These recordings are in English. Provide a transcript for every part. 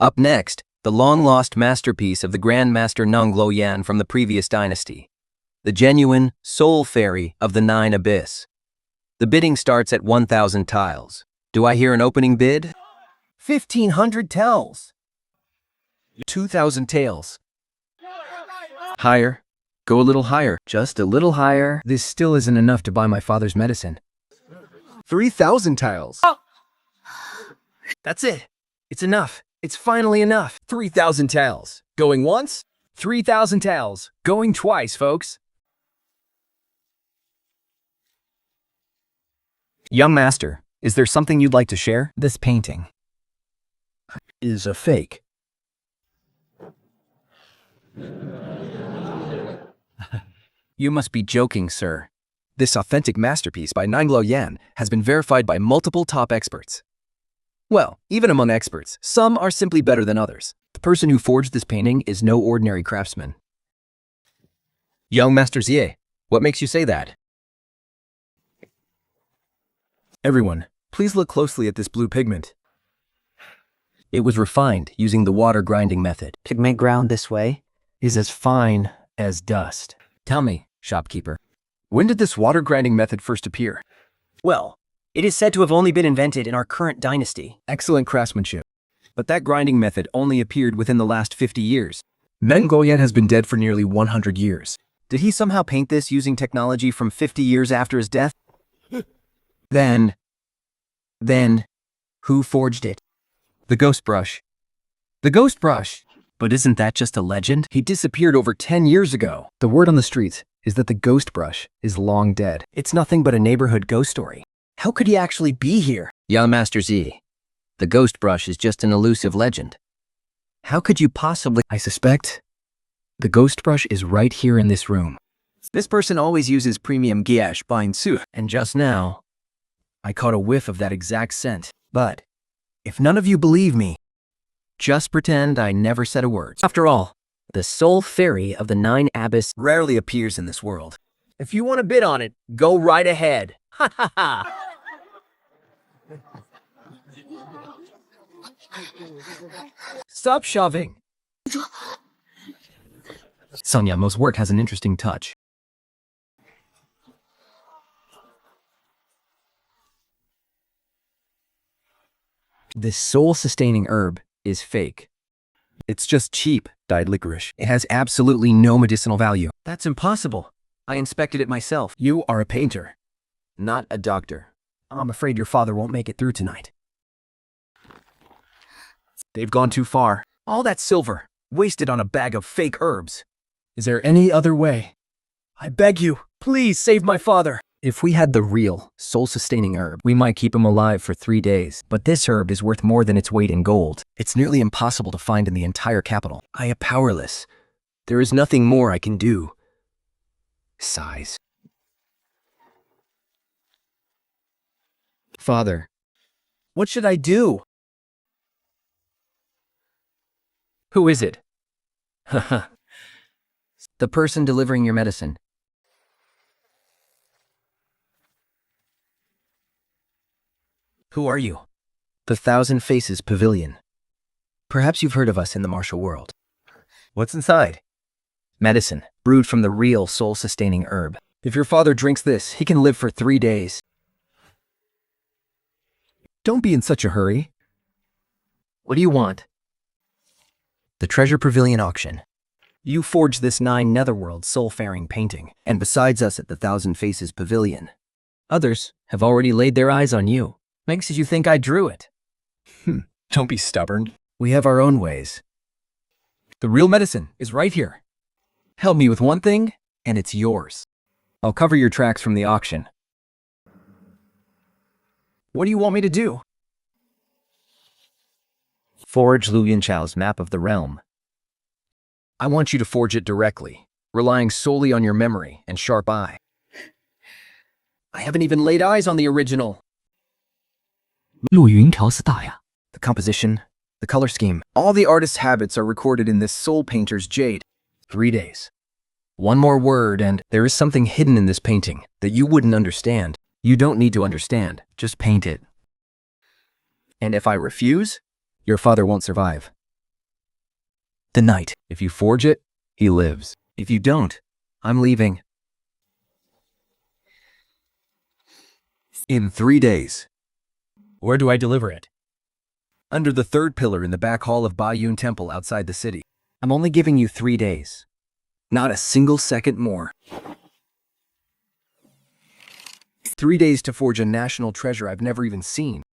Up next, the long-lost masterpiece of the Grand Master Nung Lo Yan from the previous dynasty, the genuine soul fairy of the Nine Abyss. The bidding starts at 1,000 tiles. Do I hear an opening bid? 1,500 tells. 2,000 taels. Higher. Go a little higher. Just a little higher. This still isn't enough to buy my father's medicine. 3,000 tiles. That's it. It's enough. It's finally enough. 3,000 taels. Going once? 3,000 taels. Going twice, folks. Young master, is there something you'd like to share? This painting Is a fake. You must be joking, sir. This authentic masterpiece by Nung Lo Yan has been verified by multiple top experts. Well, even among experts, some are simply better than others. The person who forged this painting is no ordinary craftsman. Young Master Zie, what makes you say that? Everyone, please look closely at this blue pigment. It was refined using the water grinding method. Pigment ground this way is as fine as dust. Tell me, shopkeeper. When did this water grinding method first appear? Well, it is said to have only been invented in our current dynasty. Excellent craftsmanship. But that grinding method only appeared within the last 50 years. Nung Lo Yan has been dead for nearly 100 years. Did he somehow paint this using technology from 50 years after his death? Then, who forged it? The ghost brush. The ghost brush! But isn't that just a legend? He disappeared over 10 years ago. The word on the streets is that the ghost brush is long dead. It's nothing but a neighborhood ghost story. How could he actually be here? Young Master Z, the ghost brush is just an elusive legend. How could you possibly— I suspect the ghost brush is right here in this room. This person always uses premium guaiche bine su, And just now, I caught a whiff of that exact scent. But if none of you believe me, just pretend I never said a word. after all, the soul fairy of the Nine Abyss Rarely appears in this world. If you want to bid on it, go right ahead. Ha ha ha. Stop shoving! Sun Mo's work has an interesting touch. this soul-sustaining herb is fake. It's just cheap, dyed licorice. It has absolutely no medicinal value. That's impossible. I inspected it myself. You are a painter, Not a doctor. I'm afraid your father won't make it through tonight. they've gone too far. All that silver, wasted on a bag of fake herbs. Is there any other way? I beg you, please save my father. If we had the real, soul-sustaining herb, we might keep him alive for 3 days. But this herb is worth more than its weight in gold. It's nearly impossible to find in the entire capital. I am powerless. There is nothing more I can do. Sighs. Father, What should I do? who is it? The person delivering your medicine. Who are you? The Thousand Faces Pavilion. Perhaps you've heard of us in the martial world. What's inside? Medicine, brewed from the real soul-sustaining herb. If your father drinks this, he can live for 3 days. Don't be in such a hurry. What do you want? The Treasure Pavilion auction. You forged this 9 Netherworld soul-faring painting. And besides us at the Thousand Faces Pavilion, others have already laid their eyes on you. Makes you think I drew it. Don't be stubborn. We have our own ways. The real medicine is right here. Help me with one thing, and it's yours. I'll cover your tracks from the auction. What do you want me to do? Forge Lu Yinchao's map of the realm. I want you to forge it directly, relying solely on your memory and sharp eye. I haven't even laid eyes on the original. 陆云条丝大呀。 The composition, the color scheme, all the artist's habits are recorded in this soul painter's jade. 3 days. One more word and there is something hidden in this painting that you wouldn't understand. You don't need to understand, just paint it. And if I refuse, your father won't survive. The knight. If you forge it, he lives. If you don't, I'm leaving. In 3 days. Where do I deliver it? Under the third pillar in the back hall of Bayun Temple outside the city. I'm only giving you 3 days. Not a single second more. 3 days to forge a national treasure I've never even seen.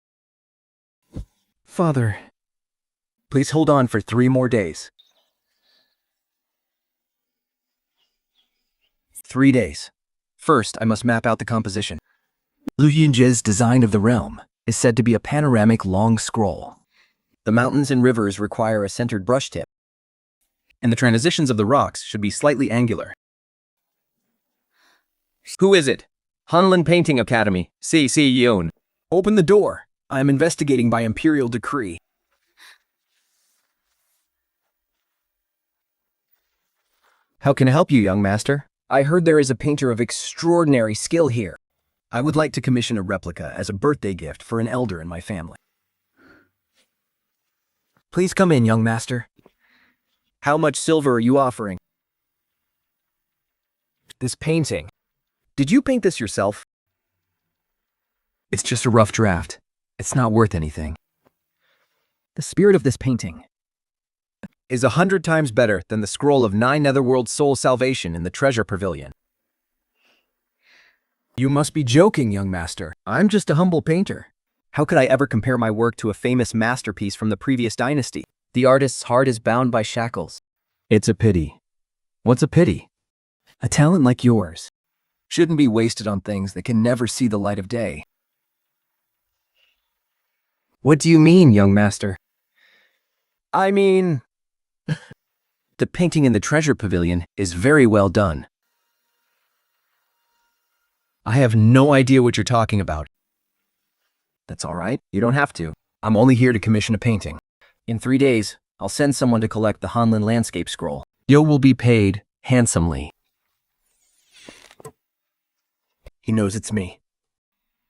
Father, please hold on for 3 more days. 3 days. First, I must map out the composition. Lu Yunjie's design of the realm is said to be a panoramic long scroll. The mountains and rivers require a centered brush tip, and the transitions of the rocks should be slightly angular. Who is it? Hanlin Painting Academy, C.C. Yoon. Open the door. I am investigating by imperial decree. How can I help you, young master? I heard there is a painter of extraordinary skill here. I would like to commission a replica as a birthday gift for an elder in my family. Please come in, young master. How much silver are you offering? This painting. Did you paint this yourself? It's just a rough draft. It's not worth anything. The spirit of this painting Is 100 times better than the scroll of 9 netherworld soul salvation in the treasure pavilion. You must be joking, young master. I'm just a humble painter. How could I ever compare my work to a famous masterpiece from the previous dynasty? The artist's heart is bound by shackles. It's a pity. What's a pity? A talent like yours Shouldn't be wasted on things that can never see the light of day. What do you mean, young master? I mean, the painting in the treasure pavilion is very well done. I have no idea what you're talking about. That's all right. You don't have to. I'm only here to commission a painting. In 3 days, I'll send someone to collect the Hanlin landscape scroll. You will be paid handsomely. He knows it's me.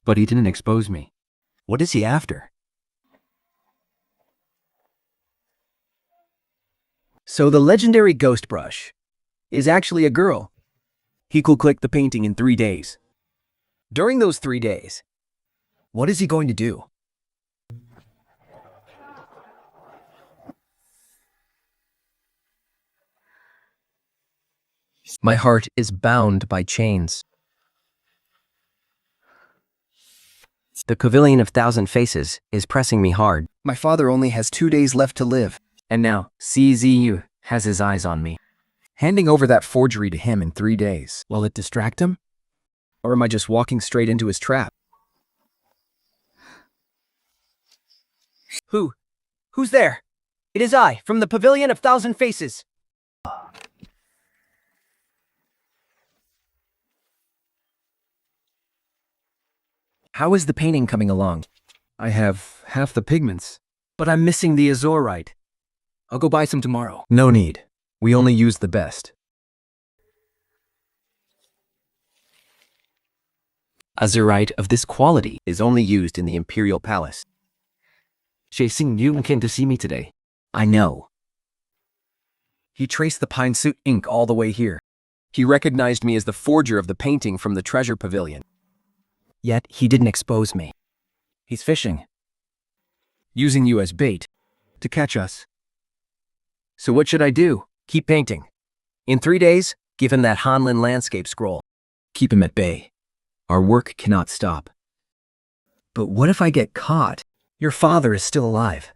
But he didn't expose me. What is he after? So the legendary ghost brush is actually a girl. He could click the painting in 3 days. During those 3 days, what is he going to do? My heart is bound by chains. The pavilion of 1,000 faces is pressing me hard. My father only has 2 days left to live. And now, CZU has his eyes on me. Handing over that forgery to him in 3 days. Will it distract him? Or am I just walking straight into his trap? Who's there? It is I, from the Pavilion of 1,000 Faces. How is the painting coming along? I have half the pigments, but I'm missing the azurite. I'll go buy some tomorrow. No need. We only use the best. Azurite of this quality is only used in the Imperial Palace. Xing Yun came to see me today. I know. He traced the pine suit ink all the way here. He recognized me as the forger of the painting from the treasure pavilion. Yet he didn't expose me. He's fishing. Using you as bait to catch us. So what should I do? Keep painting. In 3 days, give him that Hanlin landscape scroll. Keep him at bay. Our work cannot stop. But what if I get caught? Your father is still alive.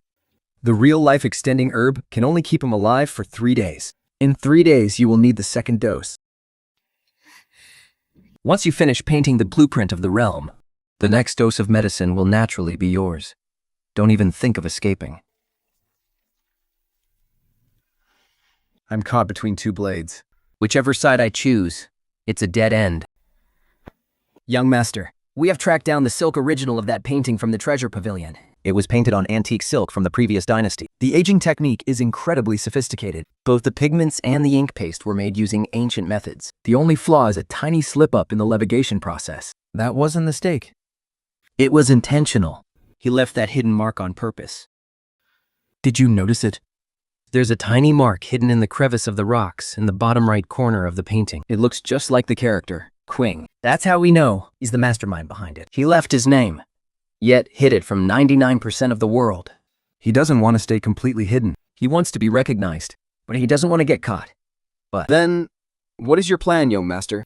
The real-life extending herb can only keep him alive for 3 days. In 3 days, you will need the second dose. Once you finish painting the blueprint of the realm, the next dose of medicine will naturally be yours. Don't even think of escaping. I'm caught between 2 blades. Whichever side I choose, it's a dead end. Young master, we have tracked down the silk original of that painting from the treasure pavilion. It was painted on antique silk from the previous dynasty. The aging technique is incredibly sophisticated. Both the pigments and the ink paste were made using ancient methods. The only flaw is a tiny slip-up in the levigation process. That was a mistake. It was intentional. He left that hidden mark on purpose. Did you notice it? There's a tiny mark hidden in the crevice of the rocks in the bottom right corner of the painting. It looks just like the character, Quing. That's how we know he's the mastermind behind it. He left his name, yet hid it from 99% of the world. He doesn't want to stay completely hidden. He wants to be recognized, but he doesn't want to get caught. Then, what is your plan, young master?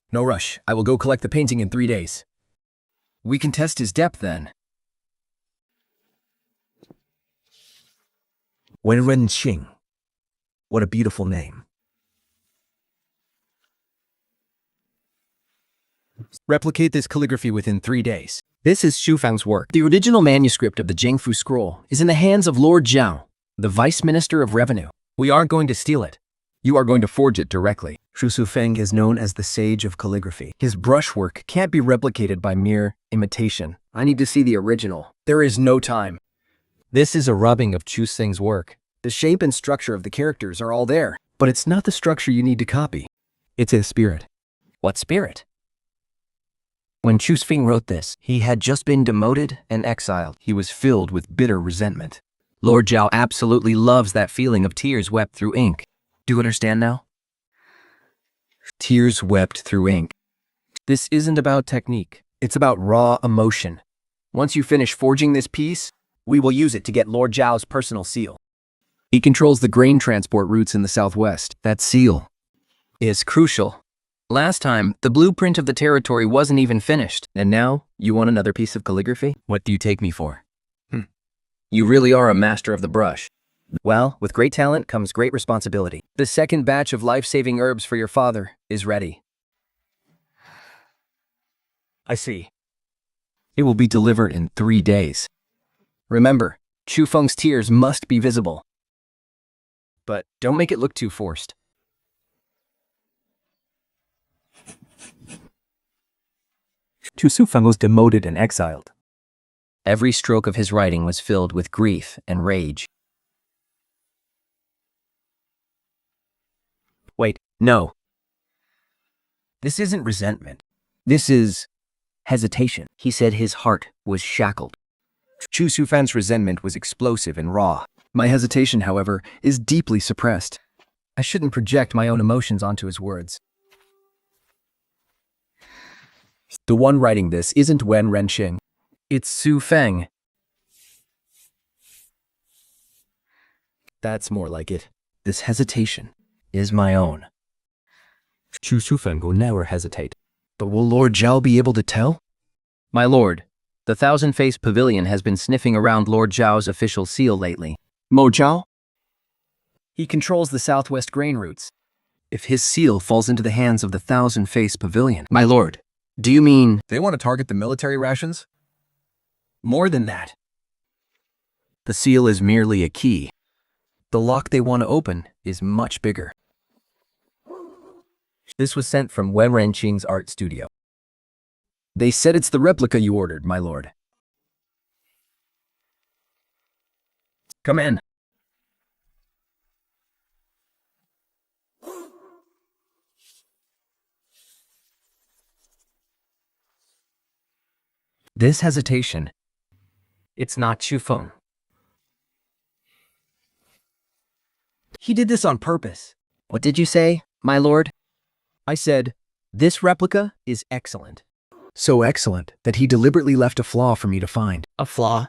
No rush. I will go collect the painting in 3 days. We can test his depth then. Wenren Xing. What a beautiful name. Replicate this calligraphy within 3 days. This is Xu Fang's work. The original manuscript of the Jiangfu scroll is in the hands of Lord Zhao, the Vice Minister of Revenue. We aren't going to steal it. You are going to forge it directly. Xu Sufeng is known as the Sage of Calligraphy. His brushwork can't be replicated by mere imitation. I need to see the original. There is no time. This is a rubbing of Chu Sing's work. The shape and structure of the characters are all there, but it's not the structure you need to copy. It's his spirit. What spirit? When Chu Sing wrote this, he had just been demoted and exiled. He was filled with bitter resentment. Lord Zhao absolutely loves that feeling of tears wept through ink. Do you understand now? Tears wept through ink. This isn't about technique. It's about raw emotion. Once you finish forging this piece, we will use it to get Lord Zhao's personal seal. He controls the grain transport routes in the southwest. That seal Is crucial. Last time, the blueprint of the territory wasn't even finished. And now, you want another piece of calligraphy? What do you take me for? You really are a master of the brush. Well, with great talent comes great responsibility. The second batch of life-saving herbs for your father is ready. I see. It will be delivered in 3 days. Remember, Chu Feng's tears must be visible. But don't make it look too forced. Chu Sufeng was demoted and exiled. Every stroke of his writing was filled with grief and rage. Wait, no. This isn't resentment. This is hesitation. He said his heart was shackled. Chu Sufen's resentment was explosive and raw. My hesitation, however, is deeply suppressed. I shouldn't project my own emotions onto his words. The one writing this isn't Wen Renxing. It's Su Feng. That's more like it. This hesitation Is my own. Chu Sufeng will never hesitate. But will Lord Zhao be able to tell? My lord, the Thousand-Faced Pavilion has been sniffing around Lord Zhao's official seal lately. Mo Zhao? He controls the southwest grain routes. If his seal falls into the hands of the Thousand-Faced Pavilion. My lord, do you mean... They want to target the military rations? More than that. The seal is merely a key. The lock they want to open is much bigger. This was sent from Wen Renqing's art studio. They said it's the replica you ordered, my lord. Come in. This hesitation, it's not Chu Feng. He did this on purpose. What did you say, my lord? I said, this replica is excellent. So excellent that he deliberately left a flaw for me to find. A flaw?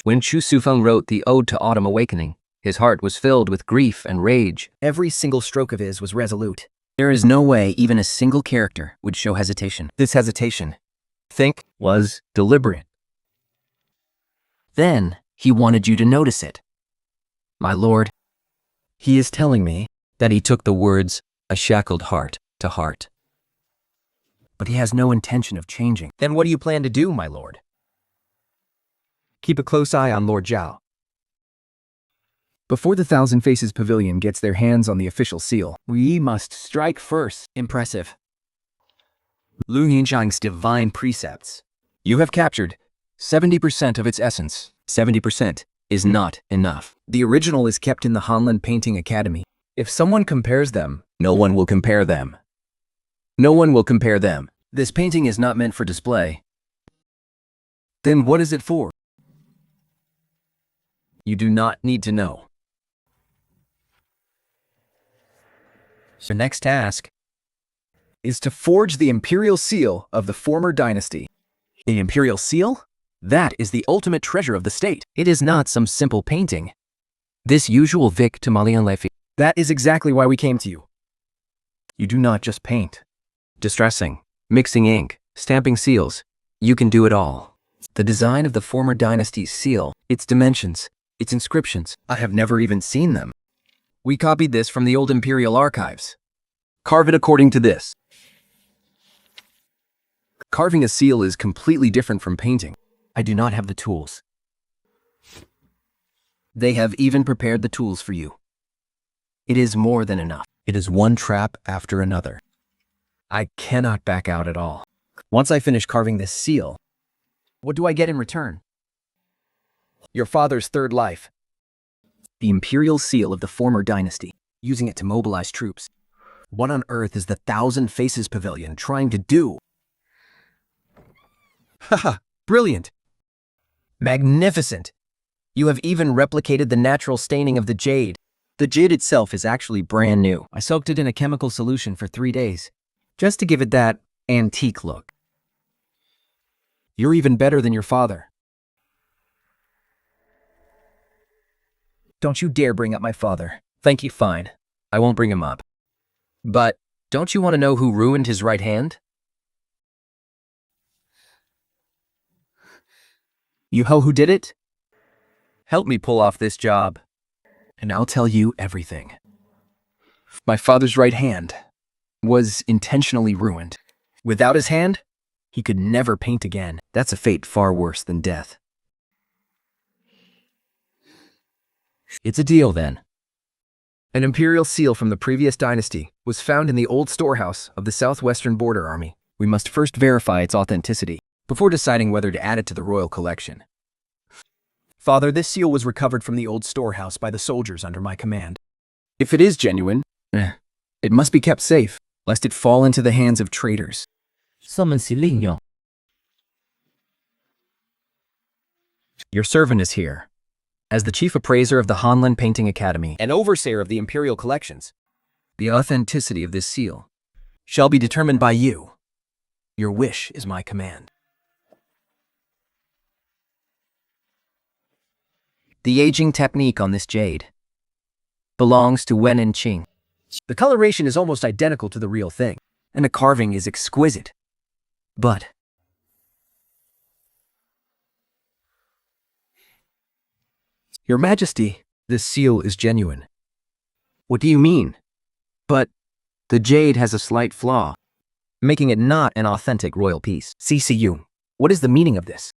When Chu Sufeng wrote the Ode to Autumn Awakening, his heart was filled with grief and rage. Every single stroke of his was resolute. There is no way even a single character would show hesitation. This hesitation, was deliberate. Then he wanted you to notice it. My lord, He is telling me, that he took the words, a shackled heart, to heart. but he has no intention of changing. Then what do you plan to do, my lord? Keep a close eye on Lord Zhao. Before the Thousand Faces Pavilion gets their hands on the official seal, We must strike first. Impressive. Lu Yinzhang's divine precepts. you have captured 70% of its essence. 70% is not enough. The original is kept in the Hanlin Painting Academy. If someone compares them, no one will compare them. No one will compare them. This painting is not meant for display. Then what is it for? You do not need to know. The next task Is to forge the imperial seal of the former dynasty. The imperial seal? That is the ultimate treasure of the state. It is not some simple painting. This usual Vic to Malian Lefi. That is exactly why we came to you. You do not just paint. Distressing, mixing ink, stamping seals. You can do it all. The design of the former dynasty's seal, its dimensions, its inscriptions. I have never even seen them. We copied this from the old imperial archives. Carve it according to this. Carving a seal is completely different from painting. I do not have the tools. They have even prepared the tools for you. It is more than enough. It is one trap after another. I cannot back out at all. Once I finish carving this seal, What do I get in return? your father's third life. The imperial seal of the former dynasty, using it to mobilize troops. What on earth is the Thousand Faces Pavilion trying to do? Haha, brilliant. Magnificent. You have even replicated the natural staining of the jade. The jade itself is actually brand new. I soaked it in a chemical solution for 3 days, just to give it that antique look. You're even better than your father. Don't you dare bring up my father. Thank you, fine. I won't bring him up. But don't you want to know who ruined his right hand? You know who did it? Help me pull off this job. And I'll tell you everything. My father's right hand was intentionally ruined. Without his hand, he could never paint again. That's a fate far worse than death. It's a deal then. An imperial seal from the previous dynasty was found in the old storehouse of the Southwestern Border Army. We must first verify its authenticity before deciding whether to add it to the royal collection. Father, this seal was recovered from the old storehouse by the soldiers under my command. If it is genuine, it must be kept safe, lest it fall into the hands of traitors. Your servant is here. As the chief appraiser of the Hanlin Painting Academy An overseer of the imperial collections. The authenticity of this seal. Shall be determined by you. Your wish is my command. The aging technique on this jade belongs to Wen and Qing. The coloration is almost identical to the real thing, and the carving is exquisite. But Your Majesty, this seal is genuine. What do you mean? But the jade has a slight flaw, making it not an authentic royal piece. CCU, what is the meaning of this?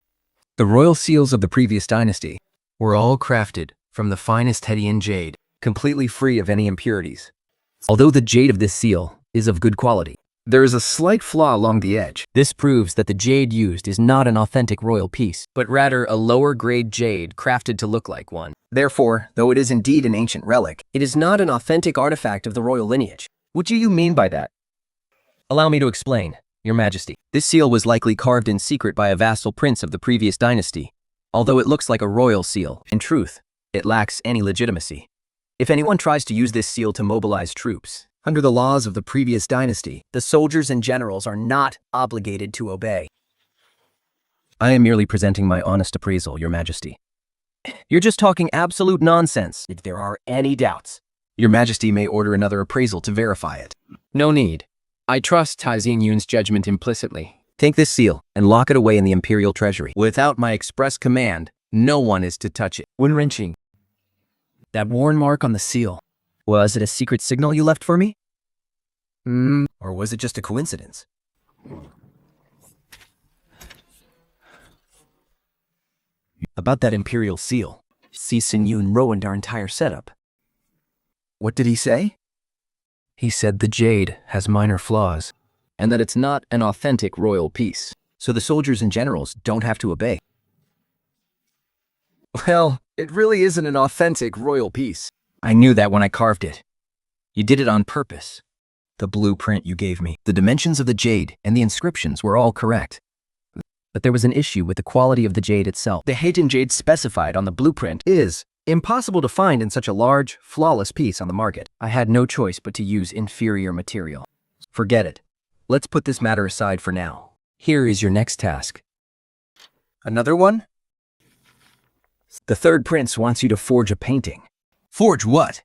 The royal seals of the previous dynasty were all crafted from the finest Hedian jade, completely free of any impurities. Although the jade of this seal is of good quality, There is a slight flaw along the edge. this proves that the jade used is not an authentic royal piece. but rather a lower-grade jade crafted to look like one. Therefore, though it is indeed an ancient relic, it is not an authentic artifact of the royal lineage. What do you mean by that? Allow me to explain, Your Majesty. This seal was likely carved in secret by a vassal prince of the previous dynasty. Although it looks like a royal seal, in truth, it lacks any legitimacy. If anyone tries to use this seal to mobilize troops, Under the laws of the previous dynasty, the soldiers and generals are not obligated to obey. I am merely presenting my honest appraisal, Your Majesty. You're just talking absolute nonsense. If there are any doubts, Your Majesty may order another appraisal to verify it. No need. I trust Tai Xingyun's judgment implicitly. Take this seal and lock it away in the imperial treasury. Without my express command, no one is to touch it. when wrenching, that worn mark on the seal, Was it a secret signal you left for me? or was it just a coincidence? About that imperial seal, Si Yun ruined our entire setup. What did he say? He said the jade has minor flaws, and that it's not an authentic royal piece. So the soldiers and generals don't have to obey. Well, it really isn't an authentic royal piece. I knew that when I carved it. You did it on purpose. The blueprint you gave me, the dimensions of the jade and the inscriptions were all correct. But there was an issue with the quality of the jade itself. The Hayden jade specified on the blueprint Is Impossible to find in such a large, flawless piece on the market. I had no choice but to use inferior material. Forget it. Let's put this matter aside for now. Here is your next task. Another one? The third prince wants you to forge a painting. Forge what?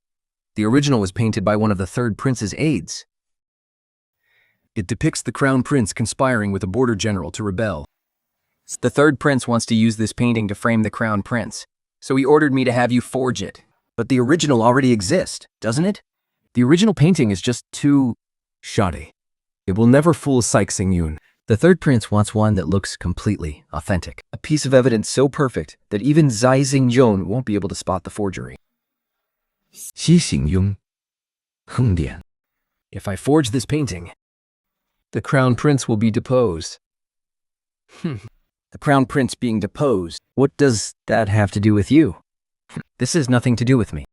The original was painted by one of the third prince's aides. It depicts the crown prince conspiring with a border general to rebel. The third prince wants to use this painting to frame the crown prince, so he ordered me to have you forge it. But the original already exists, doesn't it? The original painting is just too shoddy. It will never fool Sixing-yun. The third prince wants one that looks completely authentic. A piece of evidence so perfect that even Xing-yun won't be able to spot the forgery. Xing-yun. Hengdian. If I forge this painting, the crown prince will be deposed. The crown prince being deposed, what does that have to do with you? This has nothing to do with me.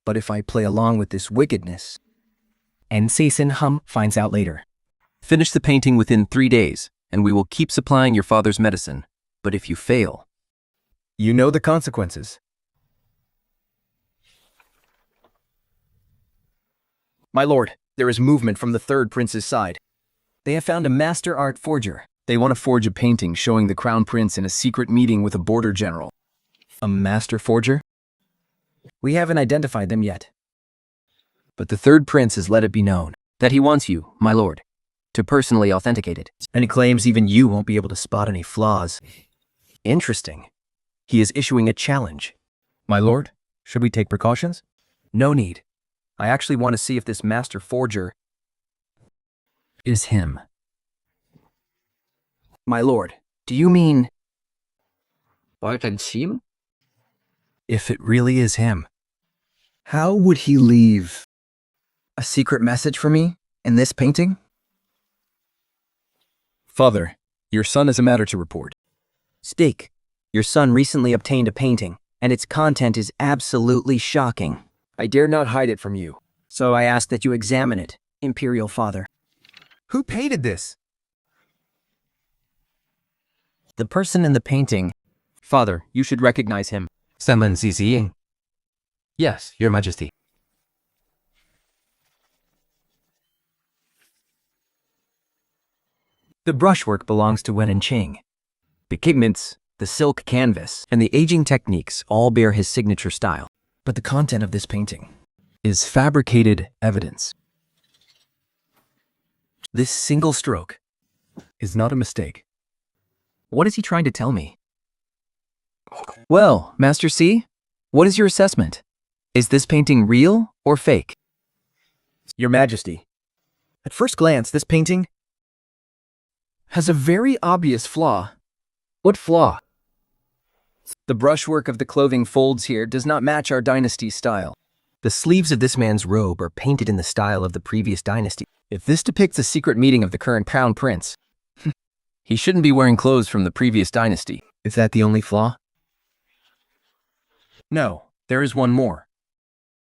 But if I play along with this wickedness, and Hum finds out later. Finish the painting within 3 days, and we will keep supplying your father's medicine. But if you fail, you know the consequences. My lord, there is movement from the third prince's side. They have found a master art forger. They want to forge a painting showing the crown prince in a secret meeting with a border general. a master forger? We haven't identified them yet. But the third prince has let it be known That he wants you, my lord, to personally authenticate it. and he claims even you won't be able to spot any flaws. Interesting. He is issuing a challenge. My lord, should we take precautions? No need. I actually want to see if this master forger Is him. My lord, do you mean Him? if it really is him? How would he leave a secret message for me in this painting? Father, your son has a matter to report. Steak, your son recently obtained a painting, and its content is absolutely shocking. I dare not hide it from you. So I ask that you examine it, Imperial Father. Who painted this? The person in the painting. Father, you should recognize him. Summon Ziziying. Yes, Your Majesty. The brushwork belongs to Wen and Qing. The pigments, the silk canvas, and the aging techniques all bear his signature style. But the content of this painting is fabricated evidence. This single stroke is not a mistake. What is he trying to tell me? Well, Master C, what is your assessment? Is this painting real or fake? Your Majesty, at first glance, this painting has a very obvious flaw. What flaw? The brushwork of the clothing folds here does not match our dynasty's style. The sleeves of this man's robe are painted in the style of the previous dynasty. If this depicts a secret meeting of the current crown prince, He shouldn't be wearing clothes from the previous dynasty. is that the only flaw? No, there is one more.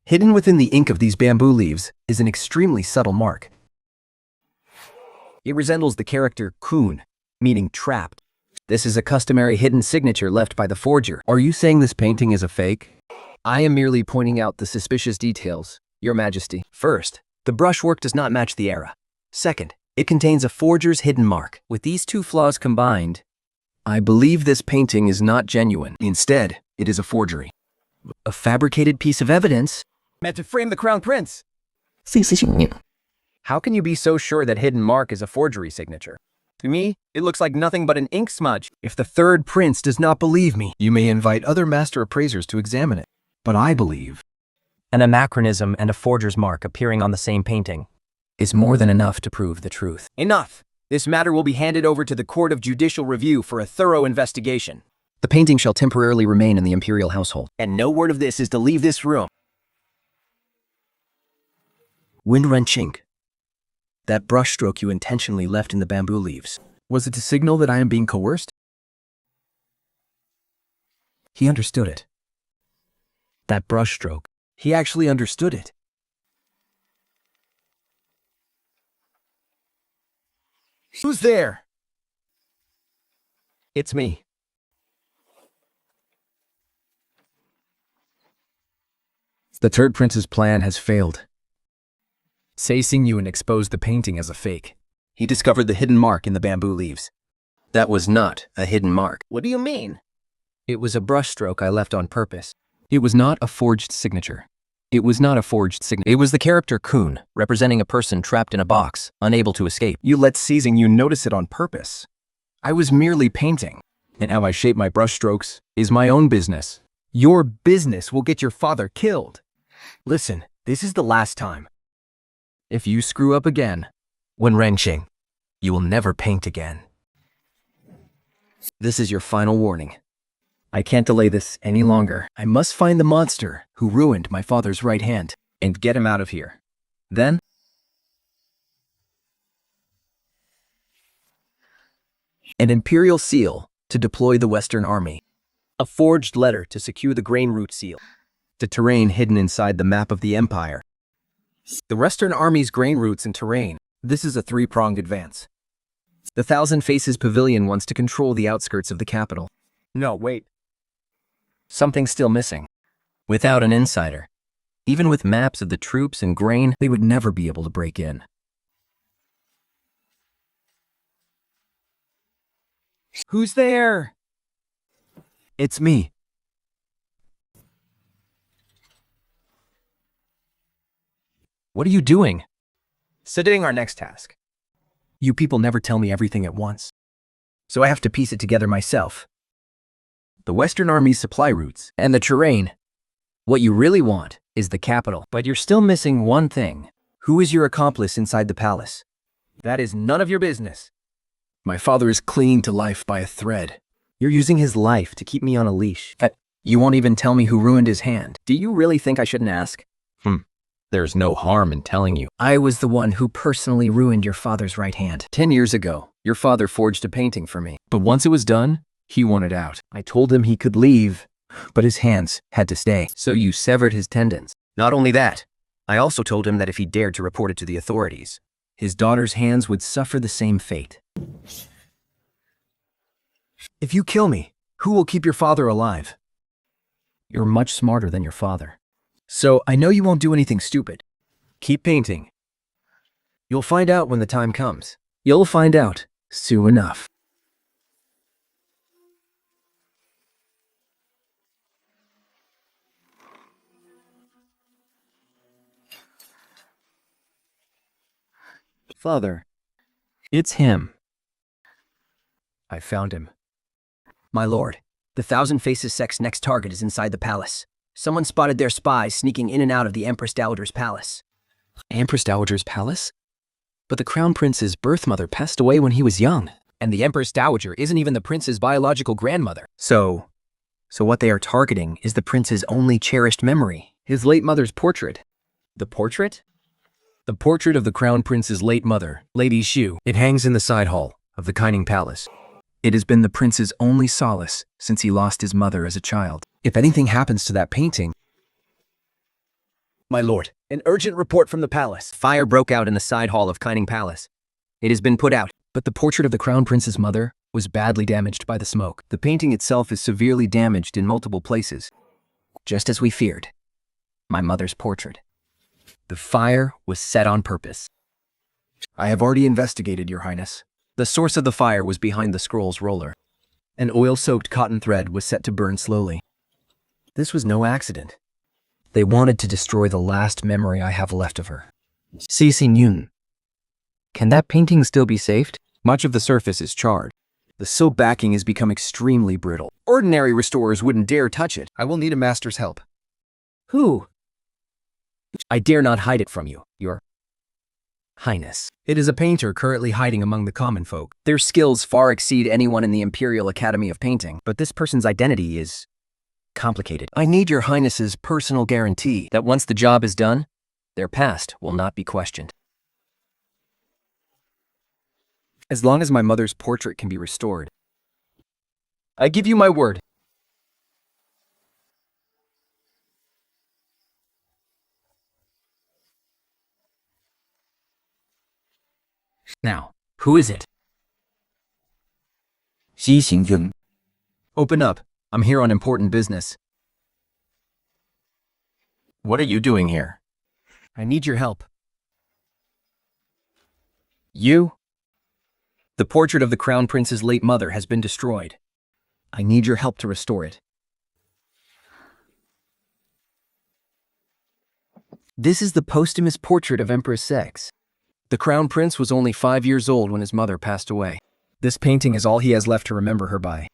Hidden within the ink of these bamboo leaves is an extremely subtle mark. It resembles the character Kun, meaning trapped. This is a customary hidden signature left by the forger. Are you saying this painting is a fake? I am merely pointing out the suspicious details, Your Majesty. First, the brushwork does not match the era. Second, it contains a forger's hidden mark. With these two flaws combined, I believe this painting is not genuine. Instead, it is a forgery. A fabricated piece of evidence meant to frame the crown prince. How can you be so sure that hidden mark is a forgery signature? To me, it looks like nothing but an ink smudge. If the third prince does not believe me, you may invite other master appraisers to examine it. But I believe An anachronism and a forger's mark appearing on the same painting is more than enough to prove the truth. Enough! This matter will be handed over to the Court of Judicial Review for a thorough investigation. The painting shall temporarily remain in the imperial household. And no word of this is to leave this room. Winren Chink. That brushstroke you intentionally left in the bamboo leaves. Was it to signal that I am being coerced? He understood it. That brushstroke. He actually understood it. Who's there? It's me. The third prince's plan has failed. Xing Yun exposed the painting as a fake. He discovered the hidden mark in the bamboo leaves. That was not a hidden mark. What do you mean? It was a brushstroke I left on purpose. It was not a forged signature. It was not a forged signature. It was the character Kun, representing a person trapped in a box, unable to escape. You let Xing Yun notice it on purpose. I was merely painting, and how I shape my brushstrokes is my own business. Your business will get your father killed. Listen, this is the last time. If you screw up again, When Renqing, you will never paint again. this is your final warning. I can't delay this any longer. I must find the monster who ruined my father's right hand and get him out of here. Then, An imperial seal to deploy the Western Army. A forged letter to secure the grain root seal. The terrain hidden inside the map of the Empire. the Western Army's grain routes and terrain. This is a three-pronged advance. The Thousand Faces Pavilion wants to control the outskirts of the capital. No, wait. Something's still missing. Without an insider, even with maps of the troops and grain, They would never be able to break in. Who's there? It's me. What are you doing? Studying our next task. You people never tell me everything at once, so I have to piece it together myself. The Western Army's supply routes. And the terrain. What you really want is the capital. but you're still missing one thing. Who is your accomplice inside the palace? That is none of your business. My father is clinging to life by a thread. You're using his life to keep me on a leash. You won't even tell me who ruined his hand. Do you really think I shouldn't ask? There's no harm in telling you. I was the one who personally ruined your father's right hand. 10 years ago, your father forged a painting for me. But once it was done, he wanted out. I told him he could leave, but his hands had to stay. So you severed his tendons. Not only that, I also told him that if he dared to report it to the authorities, his daughter's hands would suffer the same fate. If you kill me, who will keep your father alive? You're much smarter than your father. So I know you won't do anything stupid. Keep painting. You'll find out when the time comes. You'll find out soon enough. Father, It's him. I found him. my lord, the Thousand Faces sect's next target is inside the palace. Someone spotted their spies sneaking in and out of the Empress Dowager's palace. Empress Dowager's palace? But the Crown Prince's birth mother passed away when he was young. And the Empress Dowager isn't even the prince's biological grandmother. So what they are targeting is the prince's only cherished memory, his late mother's portrait. The portrait? The portrait of the Crown Prince's late mother, Lady Xu. It hangs in the side hall of the Kining Palace. It has been the prince's only solace since he lost his mother as a child. If anything happens to that painting... My lord, an urgent report from the palace. Fire broke out in the side hall of Kining Palace. It has been put out. But the portrait of the Crown Prince's mother was badly damaged by the smoke. The painting itself is severely damaged in multiple places. Just as we feared. My mother's portrait. The fire was set on purpose. I have already investigated, Your Highness. The source of the fire was behind the scroll's roller. An oil-soaked cotton thread was set to burn slowly. This was no accident. They wanted to destroy the last memory I have left of her. Xing Yun. Can that painting still be saved? Much of the surface is charred. The silk backing has become extremely brittle. Ordinary restorers wouldn't dare touch it. I will need a master's help. Who? I dare not hide it from you, Your Highness. It is a painter currently hiding among the common folk. Their skills far exceed anyone in the Imperial Academy of Painting, but this person's identity is complicated. I need Your Highness's personal guarantee That once the job is done, their past will not be questioned. As long as my mother's portrait can be restored, I give you my word. Now, who is it? Xing Yun. Open up. I'm here on important business. What are you doing here? I need your help. You? The portrait of the Crown Prince's late mother has been destroyed. I need your help to restore it. This is the posthumous portrait of Empress Sex. The Crown Prince was only 5 years old when his mother passed away. This painting is all he has left to remember her by.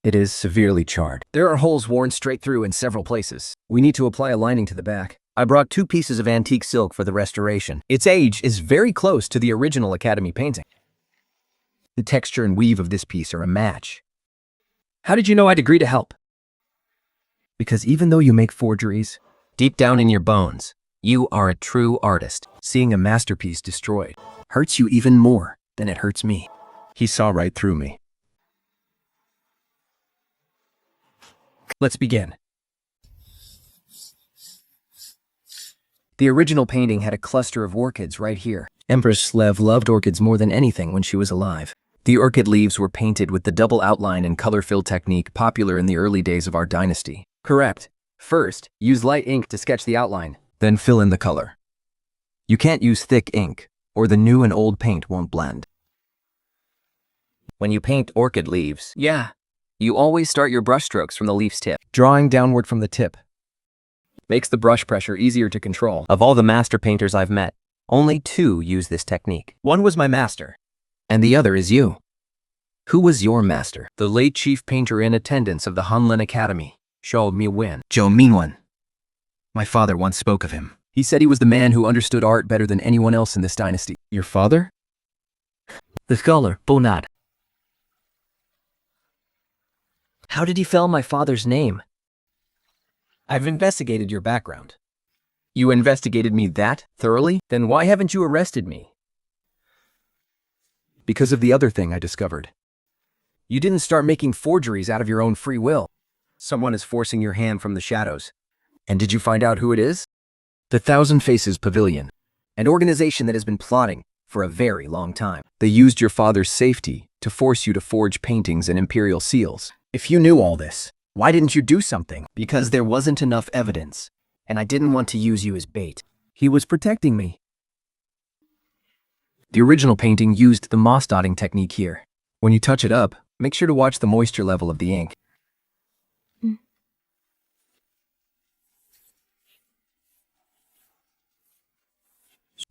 It is severely charred. There are holes worn straight through in several places. We need to apply a lining to the back. I brought 2 pieces of antique silk for the restoration. Its age is very close to the original Academy painting. The texture and weave of this piece are a match. How did you know I'd agree to help? Because even though you make forgeries, Deep down in your bones, you are a true artist. seeing a masterpiece destroyed hurts you even more than it hurts me. He saw right through me. Let's begin. The original painting had a cluster of orchids right here. Empress Slev loved orchids more than anything when she was alive. The orchid leaves were painted with the double outline and color fill technique popular in the early days of our dynasty. Correct. First, use light ink to sketch the outline. Then fill in the color. You can't use thick ink, or the new and old paint won't blend. When you paint orchid leaves, you always start your brushstrokes from the leaf's tip. Drawing downward from the tip Makes the brush pressure easier to control. Of all the master painters I've met, only 2 use this technique. One was my master. And the other is you. Who was your master? The late chief painter in attendance of the Hanlin Academy, Zhou Miwen. Zhou Minwen. My father once spoke of him. He said he was the man who understood art better than anyone else in this dynasty. Your father? The scholar, Bonad. How did he spell my father's name? I've investigated your background. You investigated me that thoroughly? Then why haven't you arrested me? Because of the other thing I discovered. You didn't start making forgeries out of your own free will. Someone is forcing your hand from the shadows. And did you find out who it is? The Thousand Faces Pavilion, an organization that has been plotting for a very long time. They used your father's safety to force you to forge paintings and imperial seals. If you knew all this, why didn't you do something? Because there wasn't enough evidence, and I didn't want to use you as bait. He was protecting me. The original painting used the moss dotting technique here. When you touch it up, make sure to watch the moisture level of the ink.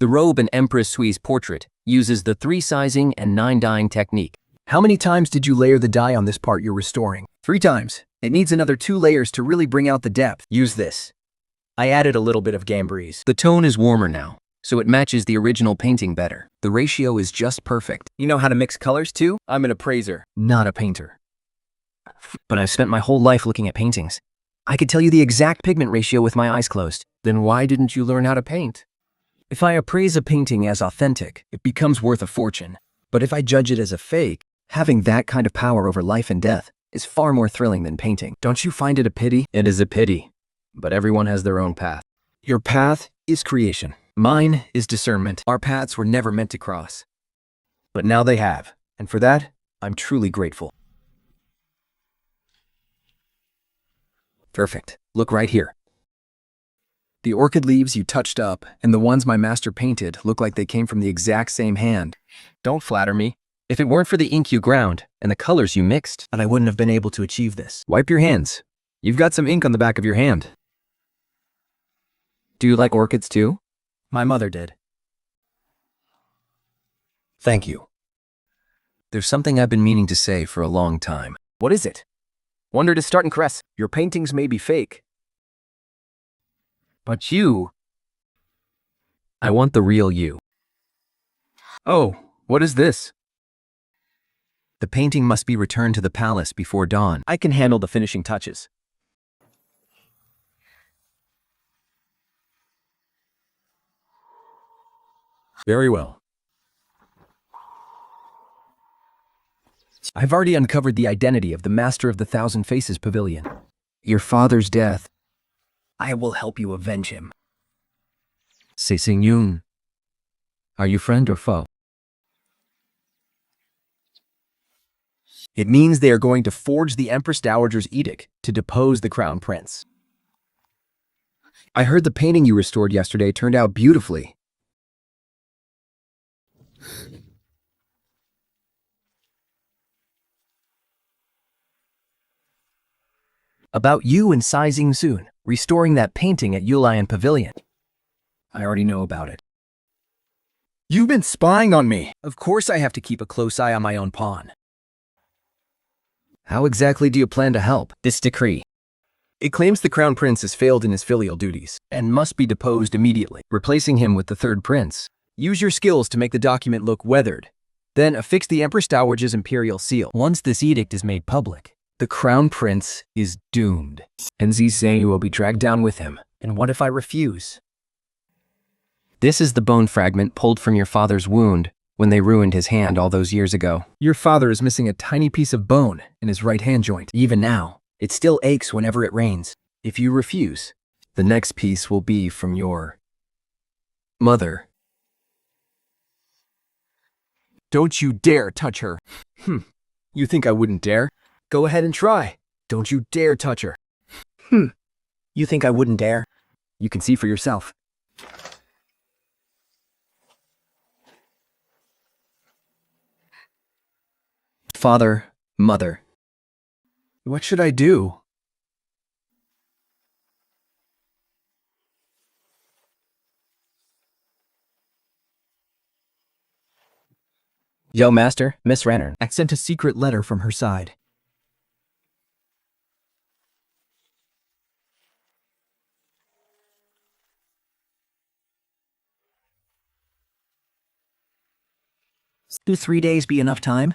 The robe in Empress Sui's portrait uses the 3 sizing and 9 dyeing technique. How many times did you layer the dye on this part you're restoring? 3 times. It needs another 2 layers to really bring out the depth. Use this. I added a little bit of Gambreese. The tone is warmer now, so it matches the original painting better. The ratio is just perfect. You know how to mix colors too? I'm an appraiser. Not a painter. But I've spent my whole life looking at paintings. I could tell you the exact pigment ratio with my eyes closed. Then why didn't you learn how to paint? If I appraise a painting as authentic, It becomes worth a fortune. but if I judge it as a fake, having that kind of power over life and death is far more thrilling than painting. Don't you find it a pity? It is a pity, but everyone has their own path. Your path is creation. Mine is discernment. Our paths were never meant to cross. But now they have, and for that, I'm truly grateful. Perfect. Look right here. The orchid leaves you touched up and the ones my master painted look like they came from the exact same hand. Don't flatter me. If it weren't for the ink you ground and the colors you mixed, And I wouldn't have been able to achieve this. Wipe your hands. You've got some ink on the back of your hand. Do you like orchids too? My mother did. Thank you. There's something I've been meaning to say for a long time. What is it? Wonder to start and caress. Your paintings may be fake. But you... I want the real you. Oh, what is this? The painting must be returned to the palace before dawn. I can handle the finishing touches. Very well. I've already uncovered the identity of the Master of the Thousand Faces Pavilion. Your father's death. I will help you avenge him. Se-Sing Yun. Are you friend or foe? It means they are going to forge the Empress Dowager's edict to depose the Crown Prince. I heard the painting you restored yesterday turned out beautifully. About you and Sizing soon, restoring that painting at Yulian Pavilion. I already know about it. You've been spying on me. Of course I have to keep a close eye on my own pawn. How exactly do you plan to help? This decree, It claims the crown prince has failed in his filial duties, and must be deposed immediately. replacing him with the third prince. Use your skills to make the document look weathered. Then affix the Empress Dowager's imperial seal. Once this edict is made public, The crown prince is doomed, and Zizane will be dragged down with him. and what if I refuse? This is the bone fragment pulled from your father's wound when they ruined his hand all those years ago. Your father is missing a tiny piece of bone in his right hand joint. Even now, it still aches whenever it rains. If you refuse, the next piece will be from your mother. Don't you dare touch her. You think I wouldn't dare? Go ahead and try. Don't you dare touch her. You think I wouldn't dare? You can see for yourself. Father, mother. What should I do? Yo, Master, Miss Renner. I sent a secret letter from her side. Do 3 days be enough time?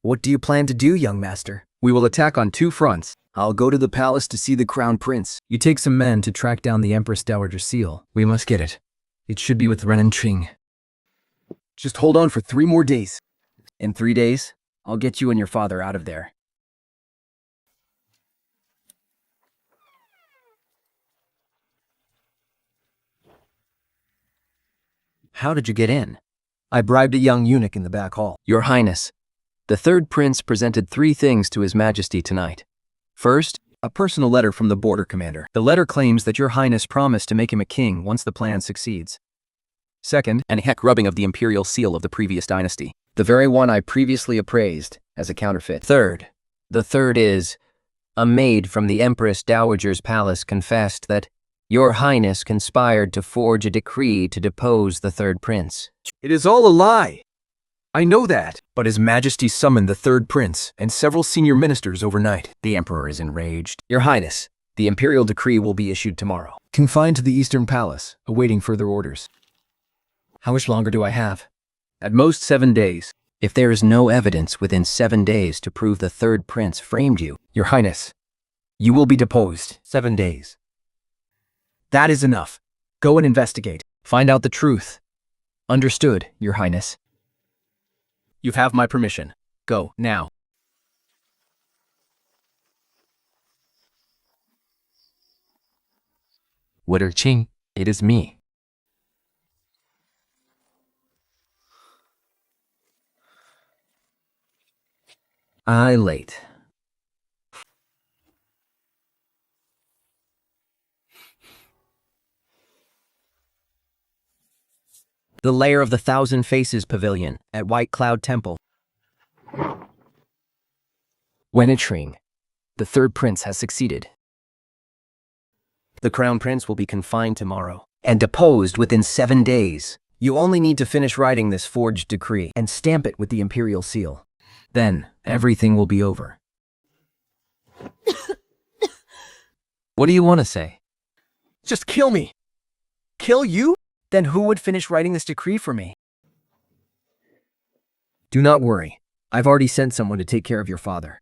What do you plan to do, young master? We will attack on 2 fronts. I'll go to the palace to see the crown prince. You take some men to track down the Empress Dowager's seal. We must get it. It should be with Ren and Ching. Just hold on for 3 more days. In 3 days, I'll get you and your father out of there. How did you get in? I bribed a young eunuch in the back hall. Your Highness, the third prince presented 3 things to His Majesty tonight. First, A personal letter from the border commander. the letter claims that your Highness promised to make him a king once the plan succeeds. Second, And a heck rubbing of the imperial seal of the previous dynasty, the very one I previously appraised as a counterfeit. The third is, a maid from the Empress Dowager's palace confessed that your Highness conspired to forge a decree to depose the third prince. it is all a lie. I know that. But His Majesty summoned the third prince and several senior ministers overnight. The Emperor is enraged. Your Highness, the imperial decree will be issued tomorrow. Confined to the Eastern Palace, awaiting further orders. How much longer do I have? At most 7 days. If there is no evidence within 7 days to prove the third prince framed you, Your Highness, you will be deposed. 7 days. That is enough. Go and investigate. Find out the truth. Understood, Your Highness. You have my permission. Go, now. Witter Ching, it is me. I late. The Lair of the Thousand Faces Pavilion at White Cloud Temple. Wenitring, the third prince has succeeded. The crown prince will be confined tomorrow and deposed within 7 days. You only need to finish writing this forged decree and stamp it with the imperial seal. Then everything will be over. What do you want to say? Just kill me. Kill you? Then who would finish writing this decree for me? Do not worry. I've already sent someone to take care of your father.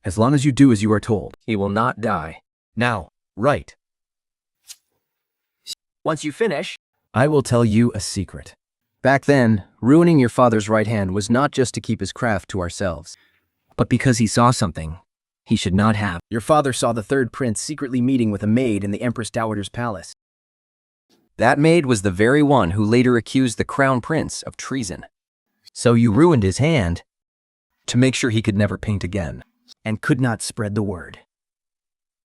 As long as you do as you are told, He will not die. now, write. Once you finish, I will tell you a secret. back then, ruining your father's right hand was not just to keep his craft to ourselves, but because he saw something he should not have. Your father saw the third prince secretly meeting with a maid in the Empress Dowager's palace. That maid was the very one who later accused the crown prince of treason. So you ruined his hand To make sure he could never paint again. and could not spread the word.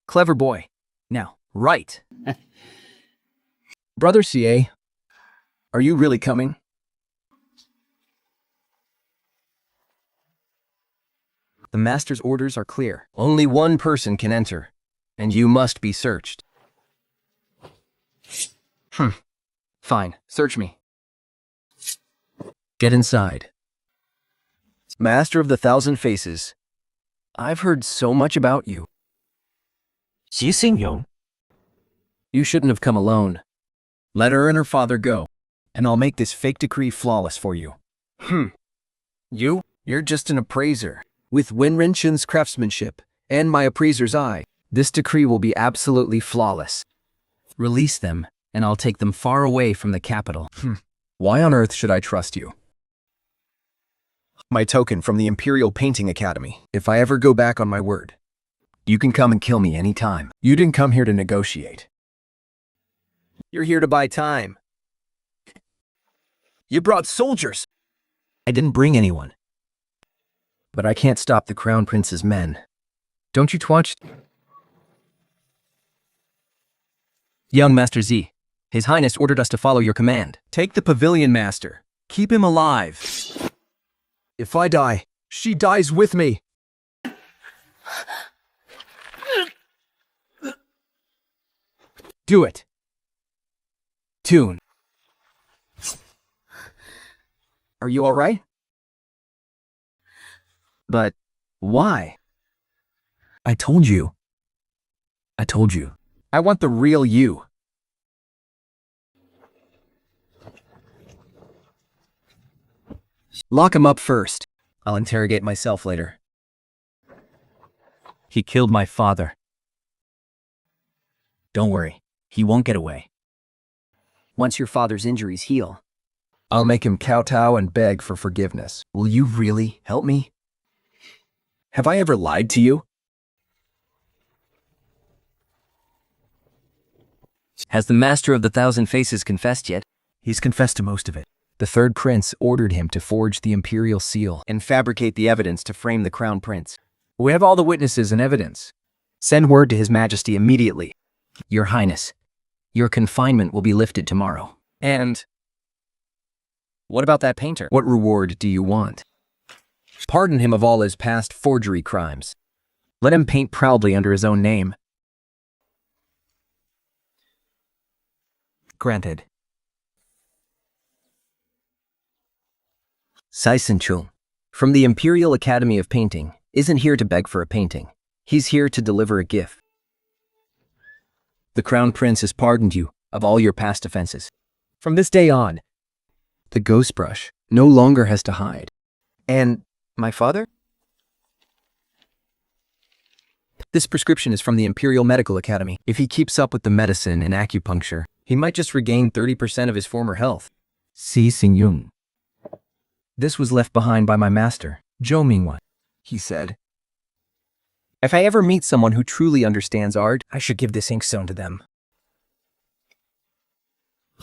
Clever boy. Now, Right. Brother CA, are you really coming? The master's orders are clear. Only one person can enter, and you must be searched. Fine, search me. Get inside. Master of the Thousand Faces, I've heard so much about you. You shouldn't have come alone. Let her and her father go, and I'll make this fake decree flawless for you. You're just an appraiser. With Wenrenshin's craftsmanship and my appraiser's eye, this decree will be absolutely flawless. Release them, and I'll take them far away from the capital. Why on earth should I trust you? My token from the Imperial Painting Academy. If I ever go back on my word, you can come and kill me anytime. You didn't come here to negotiate. You're here to buy time. You brought soldiers. I didn't bring anyone. But I can't stop the Crown Prince's men. Don't you twatch? Young Master Z, His Highness ordered us to follow your command. Take the Pavilion Master. Keep him alive. If I die, she dies with me. Do it. Tune. Are you all right? But why? I told you. I want the real you. Lock him up first. I'll interrogate myself later. He killed my father. Don't worry, he won't get away. Once your father's injuries heal, I'll make him kowtow and beg for forgiveness. Will you really help me? Have I ever lied to you? Has the Master of the Thousand Faces confessed yet? He's confessed to most of it. The third prince ordered him to forge the imperial seal And fabricate the evidence to frame the Crown Prince. We have all the witnesses and evidence. Send word to His Majesty immediately. Your Highness, your confinement will be lifted tomorrow. And What about that painter? what reward do you want? Pardon him of all his past forgery crimes. Let him paint proudly under his own name. granted. Sai Sin-chung, from the Imperial Academy of Painting, isn't here to beg for a painting. He's here to deliver a gift. The Crown Prince has pardoned you of all your past offenses. From this day on, the ghost brush no longer has to hide. And my father? This prescription is from the Imperial Medical Academy. If he keeps up with the medicine and acupuncture, he might just regain 30% of his former health. Si Xing-yun. This was left behind by my master, Zhou Mingwan. He said, "If I ever meet someone who truly understands art, I should give this inkstone to them."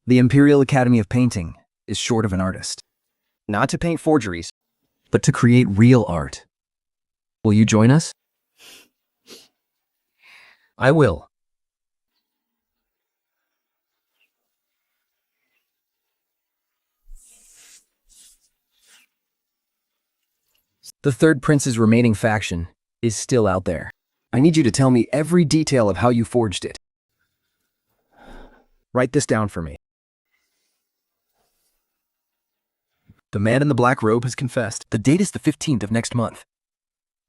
The Imperial Academy of Painting is short of an artist. Not to paint forgeries, but to create real art. Will you join us? I will. The third prince's remaining faction is still out there. I need you to tell me every detail of how you forged it. Write this down for me. The man in the black robe has confessed. The date is the 15th of next month.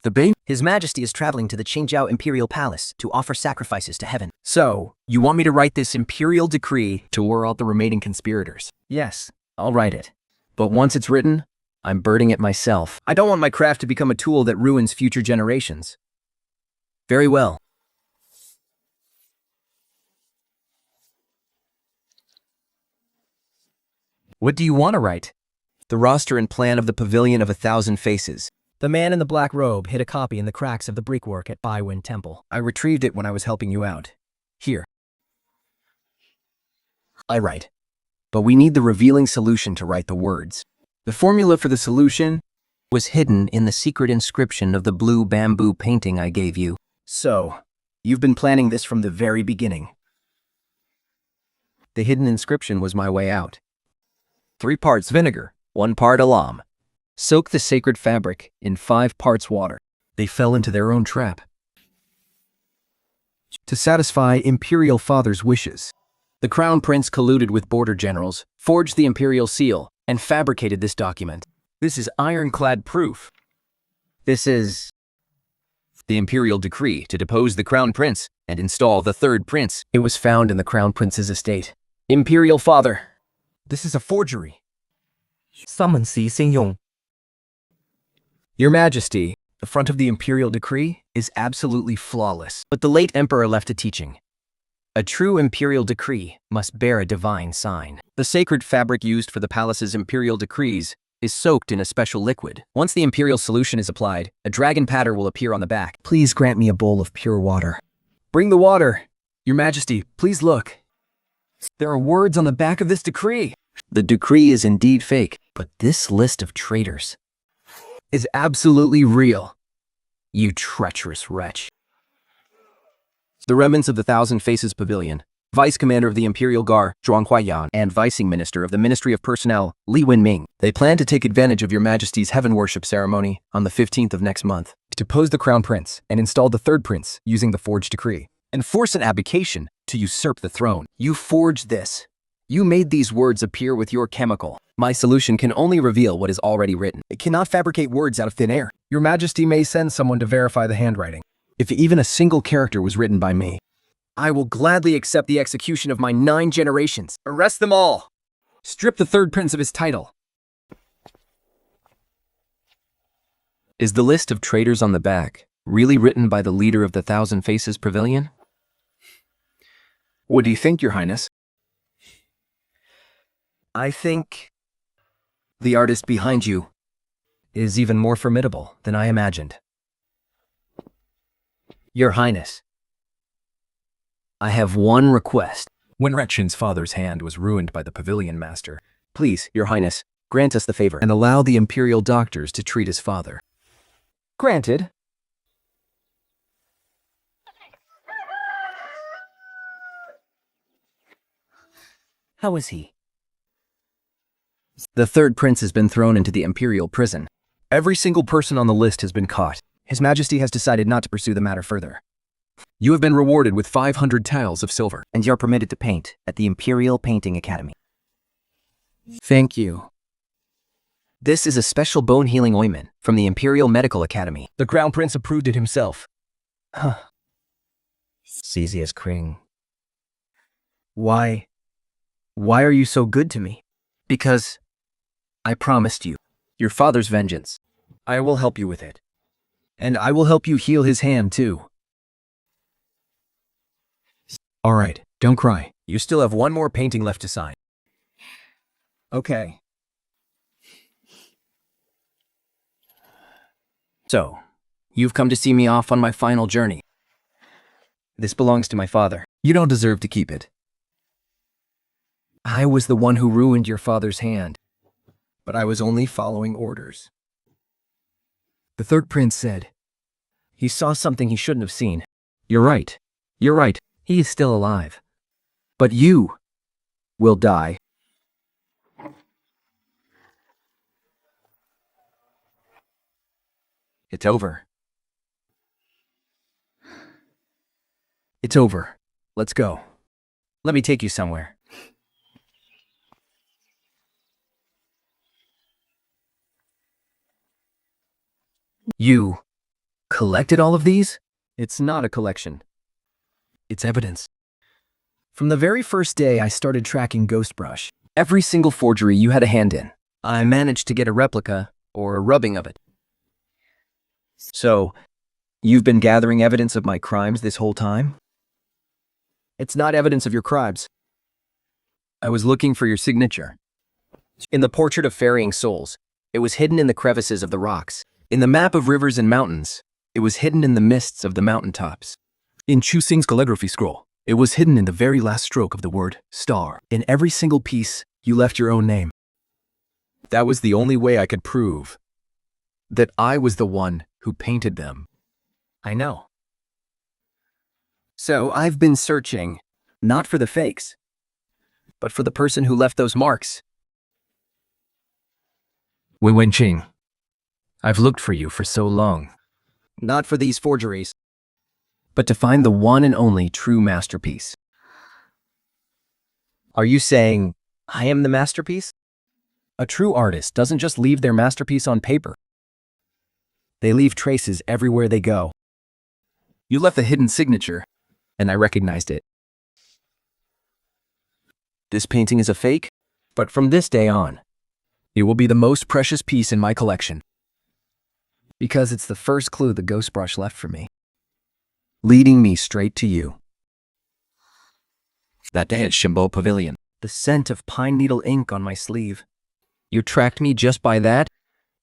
The Bane. His Majesty is traveling to the Qingjiao Imperial Palace to offer sacrifices to heaven. So, you want me to write this imperial decree to wear out the remaining conspirators? Yes. I'll write it. But once it's written, I'm burning it myself. I don't want my craft to become a tool that ruins future generations. Very well. What do you want to write? The roster and plan of the Pavilion of 1,000 Faces. The man in the black robe hid a copy in the cracks of the brickwork at Baiwen Temple. I retrieved it when I was helping you out. Here. I write. But we need the revealing solution to write the words. The formula for the solution was hidden in the secret inscription of the blue bamboo painting I gave you. So, you've been planning this from the very beginning. The hidden inscription was my way out. 3 parts vinegar, 1 part alum. Soak the sacred fabric in 5 parts water. They fell into their own trap. To satisfy imperial father's wishes, The crown prince colluded with border generals, forged the imperial seal, and fabricated this document. This is ironclad proof. This is The imperial decree to depose the crown prince and install the 3rd prince. It was found in the crown prince's estate. Imperial father. this is a forgery. 三文สี信用 Your Majesty, the front of the imperial decree is absolutely flawless. But the late emperor left a teaching. A true imperial decree must bear a divine sign. The sacred fabric used for the palace's imperial decrees is soaked in a special liquid. Once the imperial solution is applied, a dragon pattern will appear on the back. Please grant me a bowl of pure water. Bring the water. Your Majesty, please look. There are words on the back of this decree. The decree is indeed fake, but this list of traitors Is absolutely real. You treacherous wretch. The remnants of the Thousand Faces Pavilion, Vice Commander of the Imperial Guard, Zhuang Huaiyan, and Vicing Minister of the Ministry of Personnel, Li Wenming. They plan to take advantage of your Majesty's heaven worship ceremony on the 15th of next month. To depose the crown prince and install the 3rd prince using the forged decree. And force an abdication to usurp the throne. You forged this. You made these words appear with your chemical. My solution can only reveal what is already written. It cannot fabricate words out of thin air. Your Majesty may send someone to verify the handwriting. If even a single character was written by me, I will gladly accept the execution of my 9 generations. Arrest them all. strip the 3rd prince of his title. Is the list of traitors on the back really written by the leader of the Thousand Faces Pavilion? What do you think, Your Highness? I think the artist behind you is even more formidable than I imagined. Your Highness, I have one request. When Retshin's father's hand was ruined by the pavilion master, Please, Your Highness, grant us the favor. and allow the imperial doctors to treat his father. Granted. How is he? The 3rd prince has been thrown into the imperial prison. Every single person on the list has been caught. His Majesty has decided not to pursue the matter further. You have been rewarded with 500 tiles of silver. And you're permitted to paint at the Imperial Painting Academy. Thank you. This is a special bone healing ointment from the Imperial Medical Academy. The Crown Prince approved it himself. Cesius Kring. Why are you so good to me? Because I promised you your father's vengeance. I will help you with it. And I will help you heal his hand, too. All right, don't cry. You still have 1 more painting left to sign. Okay. So, you've come to see me off on my final journey. This belongs to my father. You don't deserve to keep it. I was the one who ruined your father's hand, but I was only following orders. The 3rd prince said, He saw something he shouldn't have seen. You're right. You're right. He is still alive. But you will die. It's over. It's over. Let's go. Let me take you somewhere. You collected all of these? It's not a collection. It's evidence. From the very first day I started tracking Ghostbrush, Every single forgery you had a hand in, I managed to get a replica or a rubbing of it. So, you've been gathering evidence of my crimes this whole time? it's not evidence of your crimes. I was looking for your signature. In the portrait of ferrying souls, it was hidden in the crevices of the rocks. In the map of rivers and mountains, it was hidden in the mists of the mountaintops. In Chu Xing's calligraphy scroll, it was hidden in the very last stroke of the word star. In every single piece, you left your own name. That was the only way I could prove that I was the one who painted them. I know. So I've been searching, not for the fakes, but for the person who left those marks. Wei Wenqing, I've looked for you for so long. Not for these forgeries. But to find the one and only true masterpiece. Are you saying I am the masterpiece? A true artist doesn't just leave their masterpiece on paper. They leave traces everywhere they go. You left a hidden signature, and I recognized it. This painting is a fake, But from this day on, it will be the most precious piece in my collection. because it's the first clue the ghost brush left for me, leading me straight to you. That day at Shimbo Pavilion. The scent of pine needle ink on my sleeve. You tracked me just by that?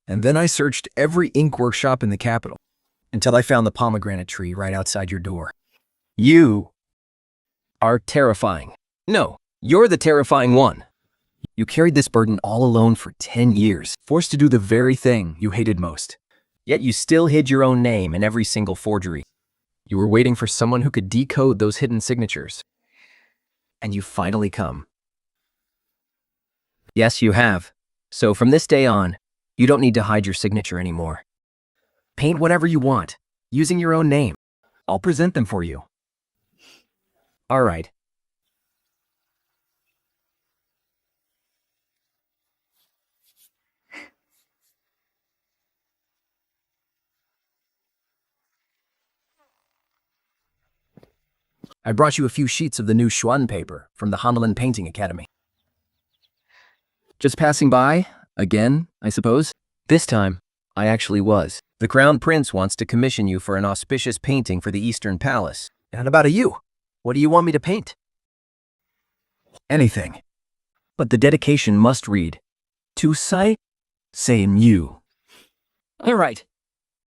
And then I searched every ink workshop in the capital. Until I found the pomegranate tree right outside your door. You are terrifying. No, you're the terrifying one. You carried this burden all alone for 10 years, Forced to do the very thing you hated most. yet you still hid your own name in every single forgery. You were waiting for someone who could decode those hidden signatures. And you finally come. Yes, you have. So from this day on, you don't need to hide your signature anymore. Paint whatever you want, using your own name. I'll present them for you. All right. I brought you a few sheets of the new Xuan paper from the Hanlin Painting Academy. Just passing by, again, I suppose? This time, I actually was. The Crown Prince wants to commission you for an auspicious painting for the Eastern Palace. And about you? What do you want me to paint? Anything. But the dedication must read, To Sai Sein Yu. All right.